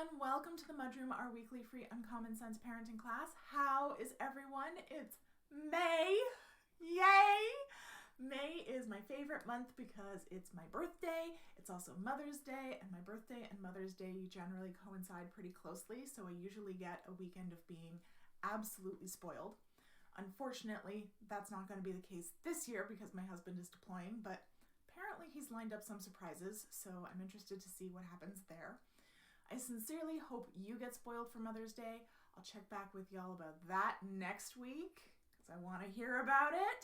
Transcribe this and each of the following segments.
everyone. Welcome to the MudRoom, our weekly free Uncommon Sense parenting class. How is everyone? It's May. Yay! May is my favorite month because it's my birthday. It's also Mother's Day, and my birthday and Mother's Day generally coincide pretty closely, so I usually get a weekend of being absolutely spoiled. Unfortunately, that's not going to be the case this year because my husband is deploying, but apparently he's lined up some surprises, so I'm interested to see what happens there. I sincerely hope you get spoiled for Mother's Day. I'll check back with y'all about that next week because I want to hear about it.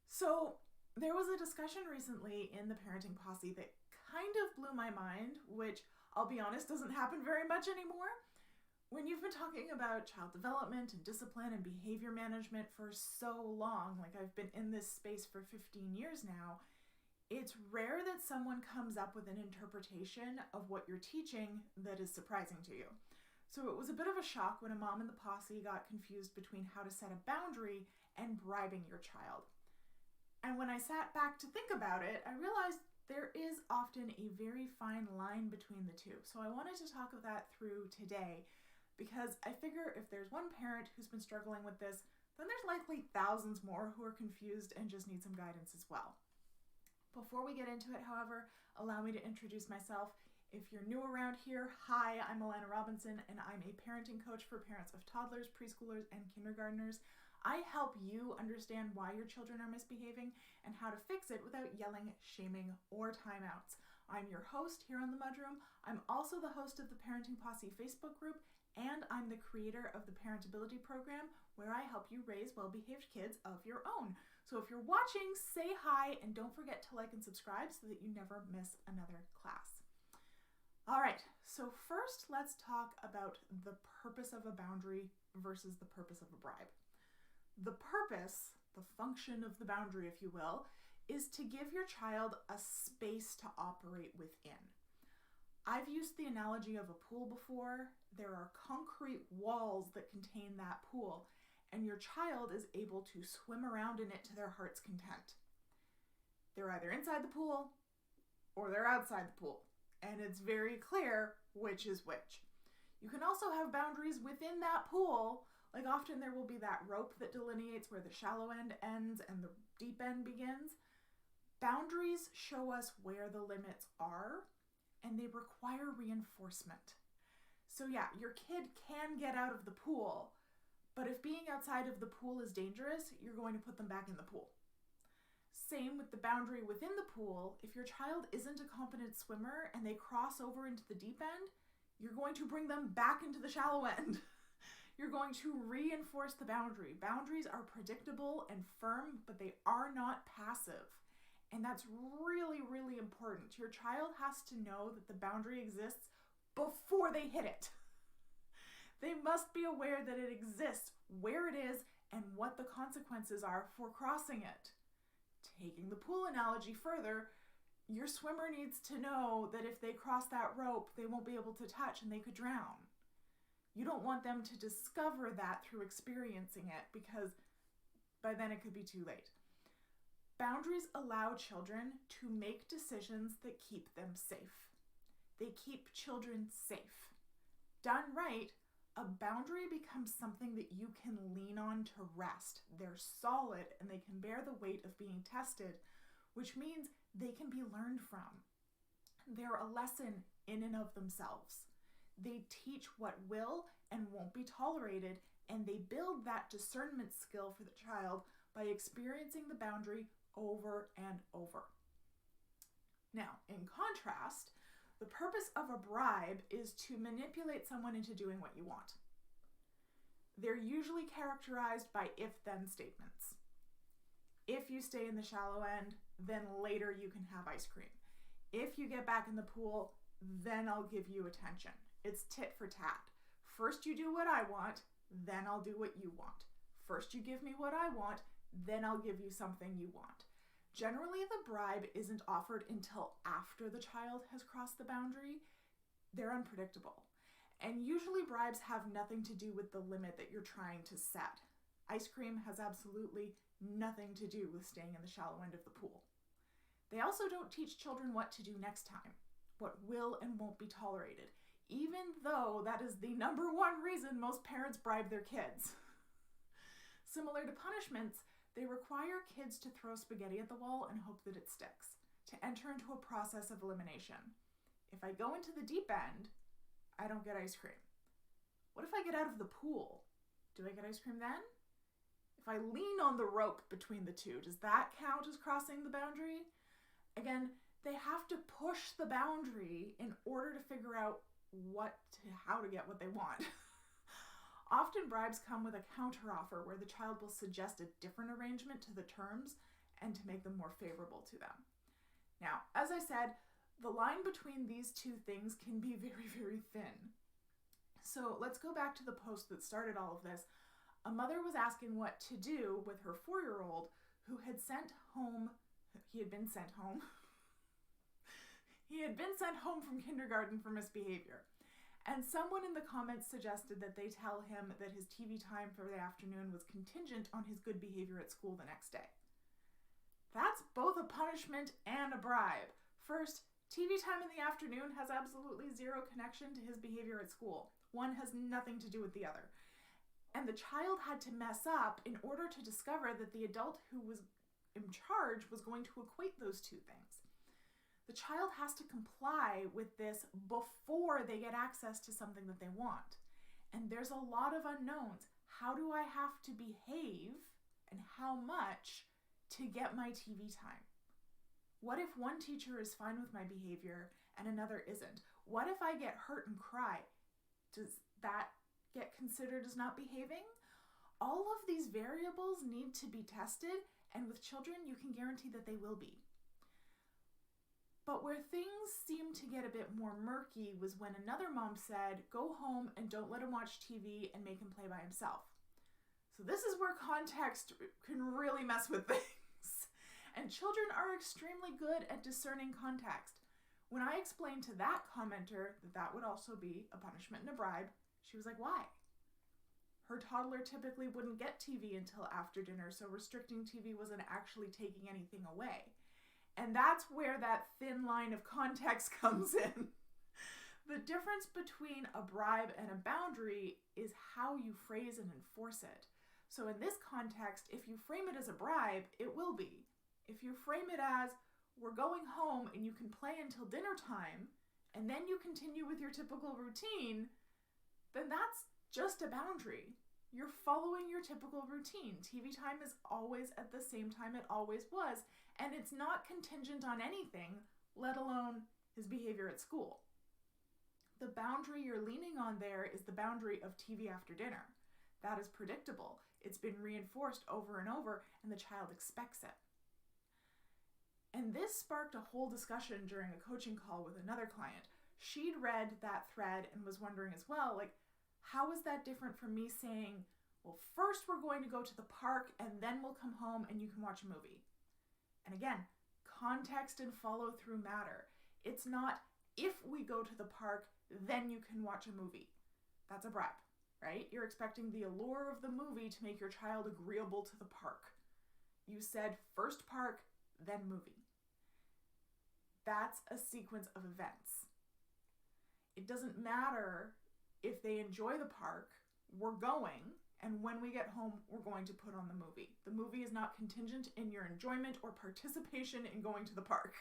So there was a discussion recently in the parenting posse that kind of blew my mind, which I'll be honest doesn't happen very much anymore. When you've been talking about child development and discipline and behavior management for so long, like I've been in this space for 15 years now, it's rare that someone comes up with an interpretation of what you're teaching that is surprising to you. So it was a bit of a shock when a mom in the posse got confused between how to set a boundary and bribing your child. And when I sat back to think about it, I realized there is often a very fine line between the two. So I wanted to talk of that through today because I figure if there's one parent who's been struggling with this, then there's likely thousands more who are confused and just need some guidance as well. Before we get into it, however, allow me to introduce myself. If you're new around here, hi, I'm Alana Robinson, and I'm a parenting coach for parents of toddlers, preschoolers, and kindergartners. I help you understand why your children are misbehaving and how to fix it without yelling, shaming, or timeouts. I'm your host here on the MudRoom. I'm also the host of the Parenting Posse Facebook group, and I'm the creator of the Parentability program, where I help you raise well-behaved kids of your own. So if you're watching, say hi, and don't forget to like and subscribe so that you never miss another class. All right, so first let's talk about the purpose of a boundary versus the purpose of a bribe. The purpose, the function of the boundary, if you will, is to give your child a space to operate within. I've used the analogy of a pool before. There are concrete walls that contain that pool, and your child is able to swim around in it to their heart's content. They're either inside the pool or they're outside the pool, and it's very clear which is which. You can also have boundaries within that pool. Like often there will be that rope that delineates where the shallow end ends and the deep end begins. Boundaries show us where the limits are, and they require reinforcement. So yeah, your kid can get out of the pool, but if being outside of the pool is dangerous, you're going to put them back in the pool. Same with the boundary within the pool. If your child isn't a competent swimmer and they cross over into the deep end, you're going to bring them back into the shallow end. You're going to reinforce the boundary. Boundaries are predictable and firm, but they are not passive. And that's really, really important. Your child has to know that the boundary exists before they hit it. They must be aware that it exists, where it is, and what the consequences are for crossing it. Taking the pool analogy further, your swimmer needs to know that if they cross that rope, they won't be able to touch and they could drown. You don't want them to discover that through experiencing it because by then it could be too late. Boundaries allow children to make decisions that keep them safe. They keep children safe. Done right, a boundary becomes something that you can lean on to rest. They're solid and they can bear the weight of being tested, which means they can be learned from. They're a lesson in and of themselves. They teach what will and won't be tolerated, and they build that discernment skill for the child by experiencing the boundary over and over. Now, in contrast, the purpose of a bribe is to manipulate someone into doing what you want. They're usually characterized by if-then statements. If you stay in the shallow end, then later you can have ice cream. If you get back in the pool, then I'll give you attention. It's tit for tat. First you do what I want, then I'll do what you want. First you give me what I want, then I'll give you something you want. Generally, the bribe isn't offered until after the child has crossed the boundary. They're unpredictable. And usually bribes have nothing to do with the limit that you're trying to set. Ice cream has absolutely nothing to do with staying in the shallow end of the pool. They also don't teach children what to do next time, what will and won't be tolerated. even though that is the number one reason most parents bribe their kids. Similar to punishments, they require kids to throw spaghetti at the wall and hope that it sticks, to enter into a process of elimination. If I go into the deep end, I don't get ice cream. What if I get out of the pool? Do I get ice cream then? If I lean on the rope between the two, does that count as crossing the boundary? Again, they have to push the boundary in order to figure out how to get what they want. Often bribes come with a counteroffer where the child will suggest a different arrangement to the terms and to make them more favorable to them. Now, as I said, the line between these two things can be very, very thin. So let's go back to the post that started all of this. A mother was asking what to do with her 4-year-old who had been sent home from kindergarten for misbehavior. And someone in the comments suggested that they tell him that his TV time for the afternoon was contingent on his good behavior at school the next day. That's both a punishment and a bribe. First, TV time in the afternoon has absolutely zero connection to his behavior at school. One has nothing to do with the other. And the child had to mess up in order to discover that the adult who was in charge was going to equate those two things. The child has to comply with this before they get access to something that they want. And there's a lot of unknowns. How do I have to behave and how much to get my TV time? What if one teacher is fine with my behavior and another isn't? What if I get hurt and cry? Does that get considered as not behaving? All of these variables need to be tested, and with children, you can guarantee that they will be. But where things seemed to get a bit more murky was when another mom said, go home and don't let him watch TV and make him play by himself. So this is where context can really mess with things. And children are extremely good at discerning context. When I explained to that commenter that that would also be a punishment and a bribe, she was like, why? Her toddler typically wouldn't get TV until after dinner, so restricting TV wasn't actually taking anything away. And that's where that thin line of context comes in. The difference between a bribe and a boundary is how you phrase and enforce it. So in this context, if you frame it as a bribe, it will be. If you frame it as, we're going home and you can play until dinner time, and then you continue with your typical routine, then that's just a boundary. You're following your typical routine. TV time is always at the same time it always was, and it's not contingent on anything, let alone his behavior at school. The boundary you're leaning on there is the boundary of TV after dinner. That is predictable. It's been reinforced over and over, and the child expects it. And this sparked a whole discussion during a coaching call with another client. She'd read that thread and was wondering as well, how is that different from me saying, well, first we're going to go to the park and then we'll come home and you can watch a movie. And again, context and follow through matter. It's not if we go to the park, then you can watch a movie. That's a bribe, right? You're expecting the allure of the movie to make your child agreeable to the park. You said first park, then movie. That's a sequence of events. It doesn't matter if they enjoy the park, we're going, and when we get home, we're going to put on the movie. The movie is not contingent in your enjoyment or participation in going to the park.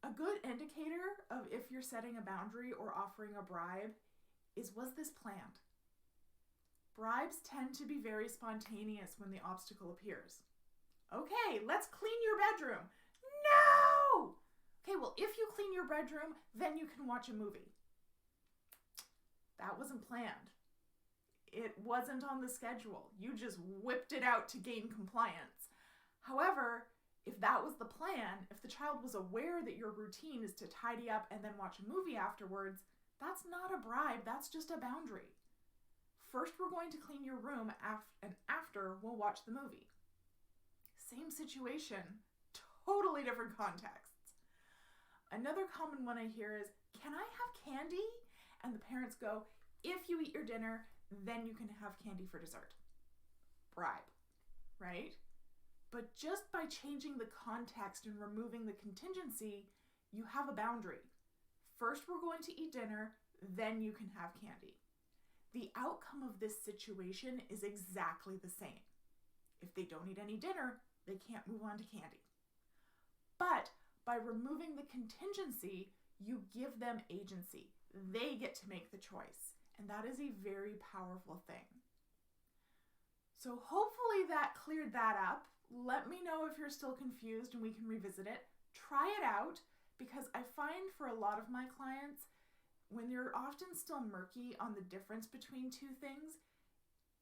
A good indicator of if you're setting a boundary or offering a bribe is, was this planned? Bribes tend to be very spontaneous when the obstacle appears. Okay, let's clean your bedroom. No! Okay, well, if you clean your bedroom, then you can watch a movie. That wasn't planned. It wasn't on the schedule. You just whipped it out to gain compliance. However, if that was the plan, if the child was aware that your routine is to tidy up and then watch a movie afterwards, that's not a bribe, that's just a boundary. First, we're going to clean your room and after, we'll watch the movie. Same situation, totally different contexts. Another common one I hear is, can I have candy? And the parents go, if you eat your dinner, then you can have candy for dessert. Bribe, right? But just by changing the context and removing the contingency, you have a boundary. First, we're going to eat dinner, then you can have candy. The outcome of this situation is exactly the same. If they don't eat any dinner, they can't move on to candy. But by removing the contingency, you give them agency. They get to make the choice. And that is a very powerful thing. So hopefully that cleared that up. Let me know if you're still confused and we can revisit it. Try it out, because I find for a lot of my clients, when they're often still murky on the difference between two things,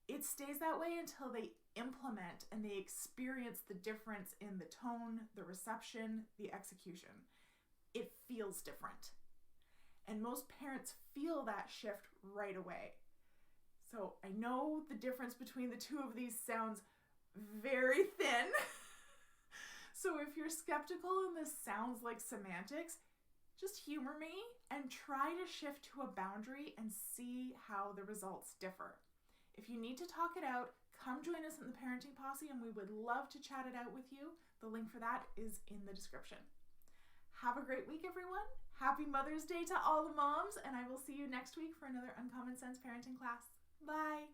it stays that way until they implement and they experience the difference in the tone, the reception, the execution. It feels different. And most parents feel that shift right away. So I know the difference between the two of these sounds very thin. So if you're skeptical and this sounds like semantics, just humor me and try to shift to a boundary and see how the results differ. If you need to talk it out, come join us in the Parenting Posse and we would love to chat it out with you. The link for that is in the description. Have a great week, everyone. Happy Mother's Day to all the moms, and I will see you next week for another Uncommon Sense parenting class. Bye.